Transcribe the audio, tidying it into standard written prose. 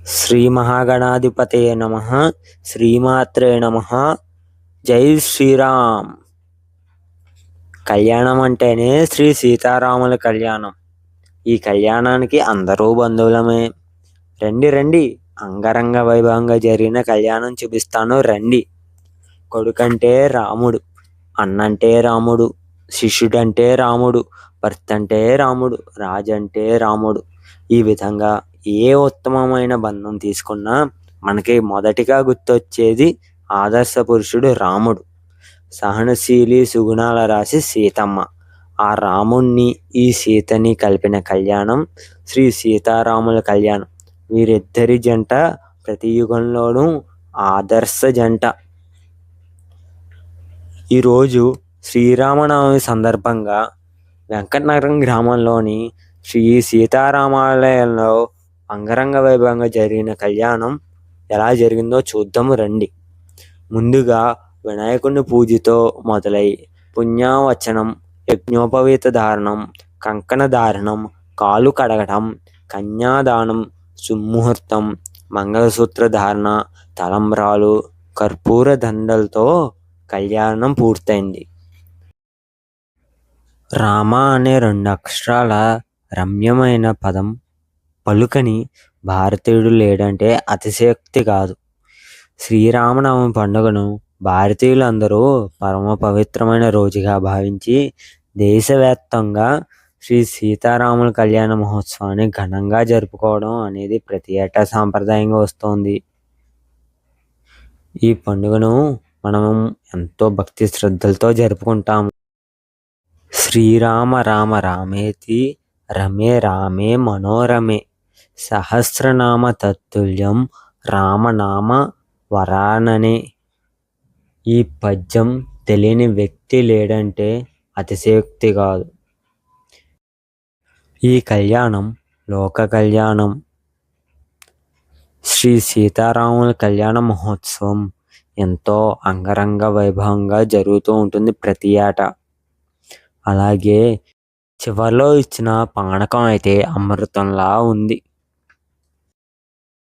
శ్రీ మహాగణాధిపతయే నమః. శ్రీమాత్రే నమః. జై శ్రీరామ్. కళ్యాణం అంటేనే శ్రీ సీతారాముల కళ్యాణం. ఈ కళ్యాణానికి అందరూ బంధువులమే. రండి రండి, అంగరంగ వైభవంగా జరిగిన కళ్యాణం చూపిస్తాను రండి. కొడుకంటే రాముడు, అన్నంటే రాముడు, శిష్యుడంటే రాముడు, భర్త అంటే రాముడు, రాజు అంటే రాముడు. ఈ విధంగా ఏ ఉత్తమమైన బంధం తీసుకున్నా మనకి మొదటిగా గుర్తొచ్చేది ఆదర్శ పురుషుడు రాముడు. సహనశీలి, సుగుణాల రాశి సీతమ్మ. ఆ రాముణ్ణి ఈ సీతని కలిపిన కళ్యాణం శ్రీ సీతారాముల కళ్యాణం. వీరిద్దరి జంట ప్రతి యుగంలోనూ ఆదర్శ జంట. ఈరోజు శ్రీరామనవమి సందర్భంగా వెంకటనగరం గ్రామంలోని శ్రీ సీతారామాలయంలో అంగరంగ వైభవంగా జరిగిన కళ్యాణం ఎలా జరిగిందో చూద్దాము రండి. ముందుగా వినాయకుని పూజతో మొదలై పుణ్యావచనం, యజ్ఞోపవీత ధారణం, కంకణ ధారణం, కాలు కడగటం, కన్యాదానం, సుముహూర్తం, మంగళసూత్ర ధారణ, తలంబ్రాలు, కర్పూర దండలతో కళ్యాణం పూర్తయింది. రామ అనే 2 అక్షరాల రమ్యమైన పదం పలుకని భారతీయుడు లేడంటే అతిశయోక్తి కాదు. శ్రీరామనవమి పండుగను భారతీయులందరూ పరమ పవిత్రమైన రోజుగా భావించి దేశవ్యాప్తంగా శ్రీ సీతారాముల కళ్యాణ మహోత్సవాన్ని ఘనంగా జరుపుకోవడం అనేది ప్రతి ఏటా సాంప్రదాయంగా వస్తోంది. ఈ పండుగను మనం ఎంతో భక్తి శ్రద్ధలతో జరుపుకుంటాము. శ్రీరామ రామ రామేతి రమే రామే మనోరమే సహస్రనామ తత్తుల్యం రామనామ వరాననే. ఈ పద్యం తెలియని వ్యక్తి లేడంటే అతిశయోక్తి కాదు. ఈ కళ్యాణం లోక కళ్యాణం. శ్రీ సీతారాముల కళ్యాణ మహోత్సవం ఎంతో అంగరంగ వైభవంగా జరుగుతూ ఉంటుంది ప్రతి ఏటా. అలాగే చివరిలో ఇచ్చిన పానకం అయితే అమృతంలా ఉంది.